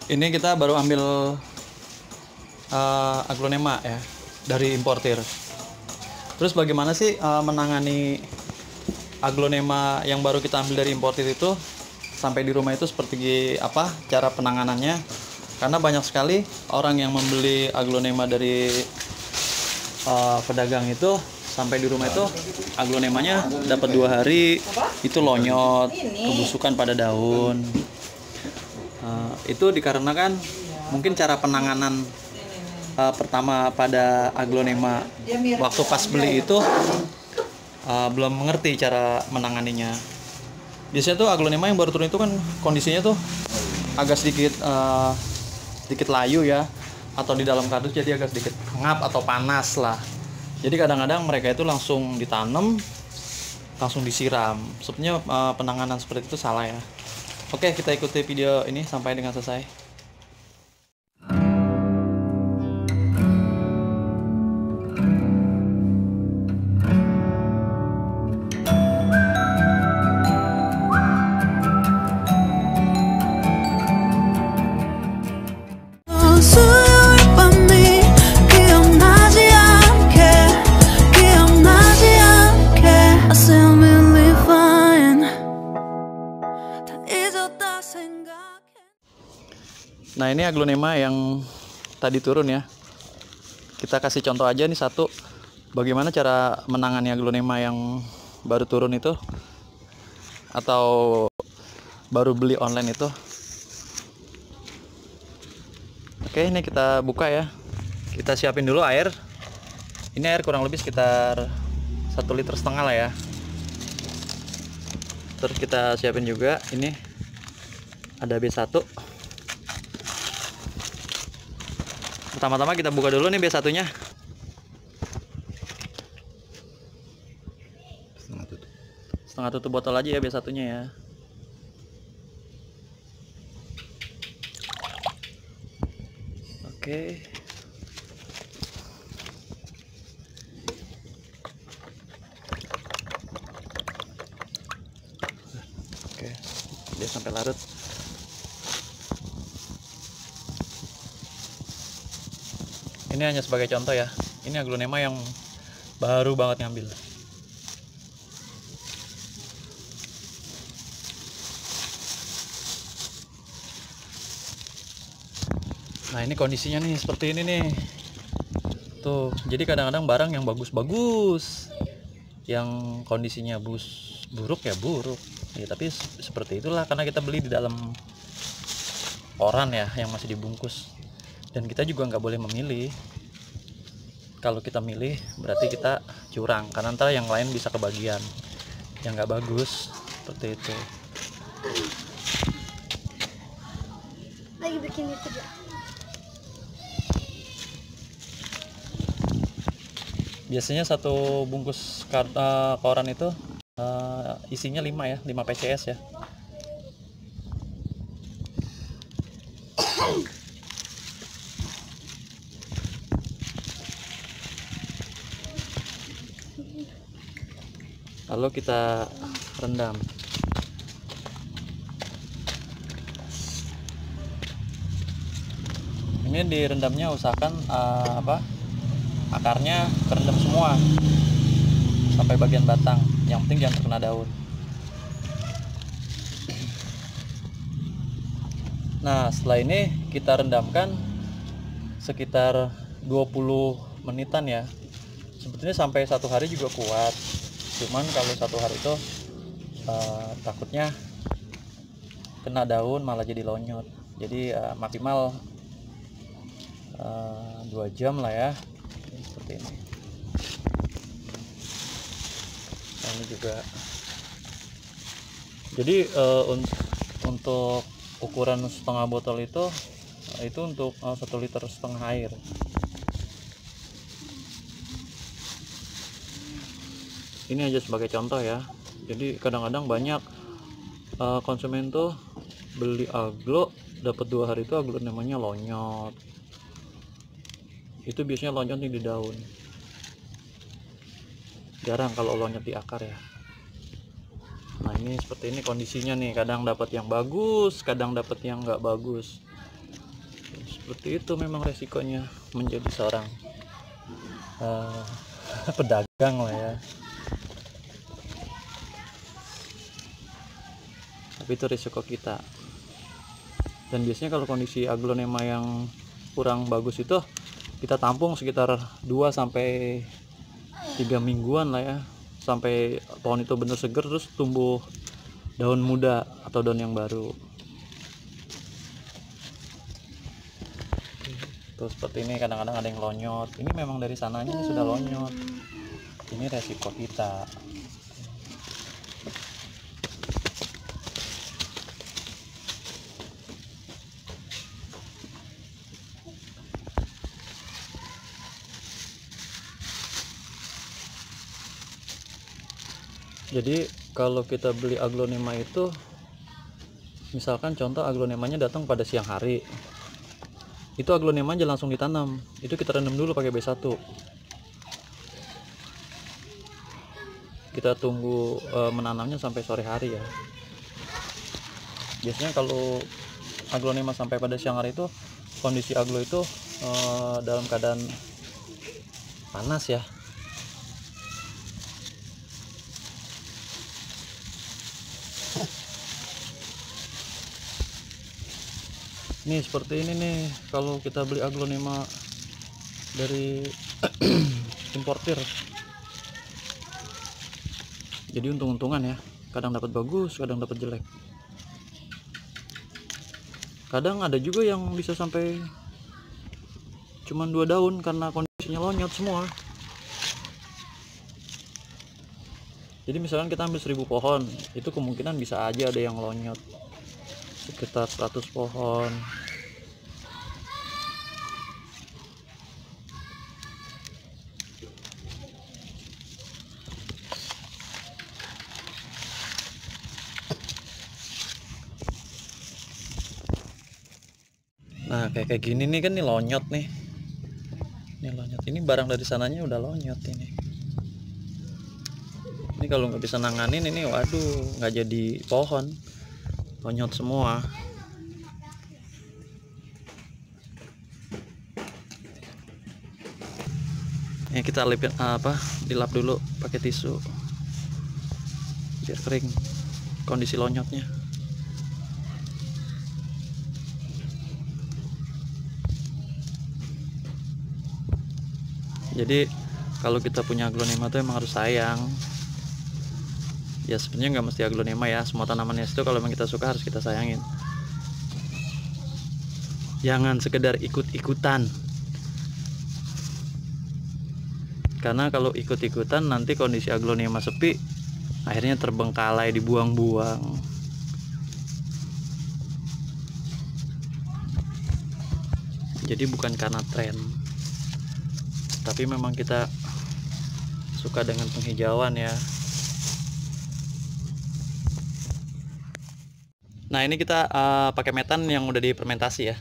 Ini kita baru ambil aglonema ya dari importir. Terus bagaimana sih menangani aglonema yang baru kita ambil dari importir itu sampai di rumah itu seperti apa cara penanganannya? Karena banyak sekali orang yang membeli aglonema dari pedagang itu sampai di rumah itu aglonemanya dapat 2 hari itu lonyot, kebusukan pada daun. Itu dikarenakan mungkin cara penanganan pertama pada aglonema waktu pas beli itu belum mengerti cara menanganinya. Biasanya tuh aglonema yang baru turun itu kan kondisinya tuh agak sedikit layu ya, atau di dalam kardus jadi agak sedikit ngap atau panas lah. Jadi kadang-kadang mereka itu langsung ditanam, langsung disiram. Sebenarnya penanganan seperti itu salah ya. Oke, kita ikuti video ini sampai dengan selesai. Nah, ini aglonema yang tadi turun ya. Kita kasih contoh aja nih satu. Bagaimana cara menangani aglonema yang baru turun itu atau baru beli online itu. Oke, ini kita buka ya. Kita siapin dulu air. Ini air kurang lebih sekitar 1,5 liter lah ya. Terus kita siapin juga ini ada B1. Pertama-tama kita buka dulu nih B1-nya. Setengah tutup botol aja ya B1-nya ya. Oke. Oke. Dia sampai larut. Ini hanya sebagai contoh ya. Ini aglonema yang baru banget ngambil. Nah, ini kondisinya nih seperti ini nih. Tuh, jadi kadang-kadang barang yang bagus-bagus, yang kondisinya buruk ya buruk. Ya, tapi seperti itulah karena kita beli di dalam koran ya yang masih dibungkus. Dan kita juga nggak boleh memilih. Kalau kita milih berarti kita curang, karena ntar yang lain bisa kebagian yang nggak bagus seperti itu. Lagi bikin itu ya. Biasanya satu bungkus koran itu isinya 5 ya, 5 PCS ya. Lalu kita rendam. Ini direndamnya usahakan akarnya kerendam semua sampai bagian batang. Yang penting jangan terkena daun. Nah, setelah ini kita rendamkan sekitar 20 menitan ya. Sebetulnya sampai 1 hari juga kuat. Cuman kalau 1 hari itu takutnya kena daun malah jadi lonyot. Jadi maksimal 2 jam lah ya. Seperti ini. Nah, ini juga. Jadi untuk ukuran setengah botol itu untuk 1,5 liter air. Ini aja sebagai contoh ya. Jadi kadang-kadang banyak konsumen tuh beli aglo dapat 2 hari itu aglo namanya lonyot. Itu biasanya lonyot di daun. Jarang kalau lonyot di akar ya. Nah, ini seperti ini kondisinya nih. Kadang dapat yang bagus, kadang dapat yang nggak bagus. seperti itu memang resikonya menjadi seorang pedagang lah ya. Tapi itu risiko kita. Dan biasanya kalau kondisi aglonema yang kurang bagus itu kita tampung sekitar 2 sampai 3 mingguan lah ya, sampai pohon itu benar seger terus tumbuh daun muda atau daun yang baru. Tuh seperti ini, kadang-kadang ada yang lonyot. Ini memang dari sananya sudah lonyot. Ini resiko kita. Jadi kalau kita beli aglonema itu, misalkan contoh aglonemanya datang pada siang hari, itu aglonema aja langsung ditanam, itu kita rendam dulu pakai B1. Kita tunggu menanamnya sampai sore hari ya. Biasanya kalau aglonema sampai pada siang hari itu kondisi aglo itu dalam keadaan panas ya. Nih seperti ini nih, kalau kita beli aglonema dari importir, jadi untung-untungan ya, kadang dapat bagus, kadang dapat jelek. Kadang ada juga yang bisa sampai cuman 2 daun karena kondisinya lonyot semua. Jadi misalkan kita ambil 1000 pohon, itu kemungkinan bisa aja ada yang lonyot sekitar 100 pohon. Nah kayak gini nih kan, nih lonyot nih, ini lonyot, ini barang dari sananya udah lonyot ini. Ini kalau nggak bisa nanganin ini, waduh, nggak jadi pohon, lonyot semua. Ini kita dilap dulu pakai tisu biar kering kondisi lonyotnya. Jadi kalau kita punya aglonema tuh emang harus sayang. Ya sebenarnya nggak mesti aglonema ya, semua tanaman es itu kalau memang kita suka harus kita sayangin. Jangan sekedar ikut-ikutan. Karena kalau ikut-ikutan nanti kondisi aglonema sepi, akhirnya terbengkalai, dibuang-buang. Jadi bukan karena tren, tapi memang kita suka dengan penghijauan ya. Nah ini kita pakai metan yang udah difermentasi ya.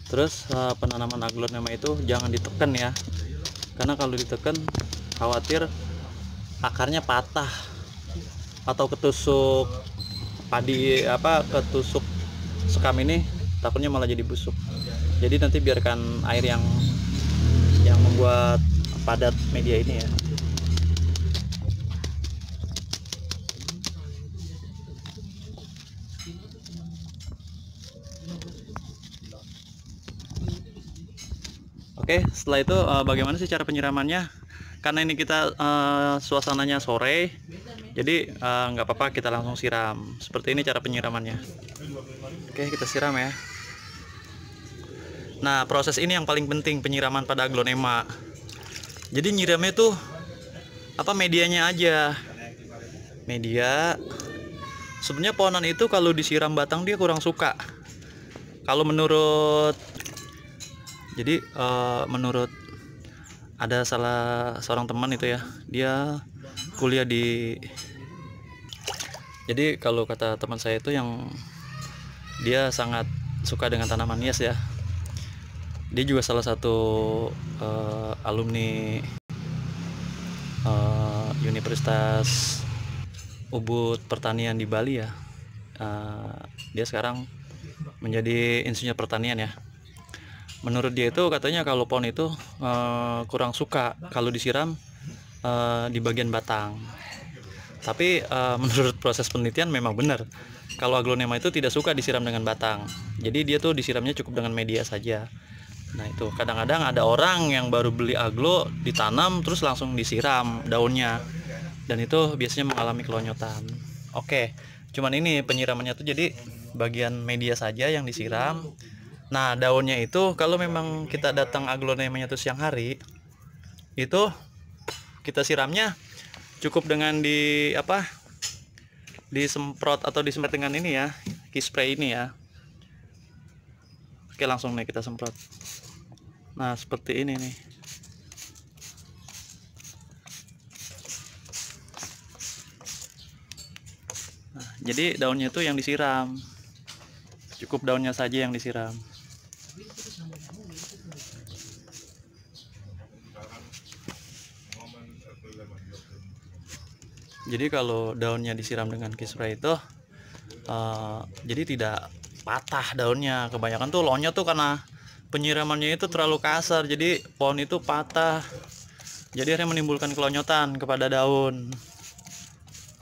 Terus penanaman aglonema itu jangan ditekan ya, karena kalau ditekan khawatir akarnya patah atau ketusuk padi, ketusuk sekam ini, takutnya malah jadi busuk. Jadi nanti biarkan air yang membuat padat media ini ya. Oke, setelah itu bagaimana sih cara penyiramannya? Karena ini kita suasananya sore, jadi nggak apa-apa kita langsung siram. Seperti ini cara penyiramannya. Oke, kita siram ya. Nah, proses ini yang paling penting, penyiraman pada aglonema. Jadi nyiramnya tuh medianya aja. Media. Sebenarnya pohonan itu kalau disiram batang dia kurang suka. Kalau menurut ada salah seorang teman itu ya, dia kuliah di, jadi kalau kata teman saya itu yang dia sangat suka dengan tanaman hias ya. Dia juga salah satu alumni Universitas Ubud Pertanian di Bali ya. Dia sekarang menjadi insinyur pertanian ya. Menurut dia itu katanya kalau pohon itu kurang suka kalau disiram di bagian batang. Tapi menurut proses penelitian memang benar kalau aglonema itu tidak suka disiram dengan batang. Jadi dia tuh disiramnya cukup dengan media saja. Nah itu kadang-kadang ada orang yang baru beli aglo ditanam terus langsung disiram daunnya, dan itu biasanya mengalami kelonyotan. Oke, cuman ini penyiramannya tuh jadi bagian media saja yang disiram. Nah daunnya itu kalau memang kita datang aglonemanya tuh siang hari, itu kita siramnya cukup dengan disemprot atau disemprot dengan ini ya, key spray ini ya. Oke, langsung nih kita semprot. Nah seperti ini nih. Nah, jadi daunnya itu yang disiram, cukup daunnya saja yang disiram. Jadi kalau daunnya disiram dengan key spray itu jadi tidak patah daunnya. Kebanyakan tuh lonyot tuh karena penyiramannya itu terlalu kasar, jadi pohon itu patah, jadi akhirnya menimbulkan kelonyotan kepada daun.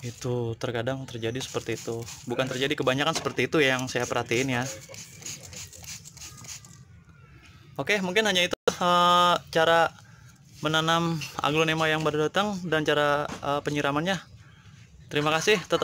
Itu terkadang terjadi seperti itu, bukan terjadi, kebanyakan seperti itu yang saya perhatiin ya. Oke, mungkin hanya itu cara menanam aglonema yang baru datang dan cara penyiramannya. Terima kasih, tetap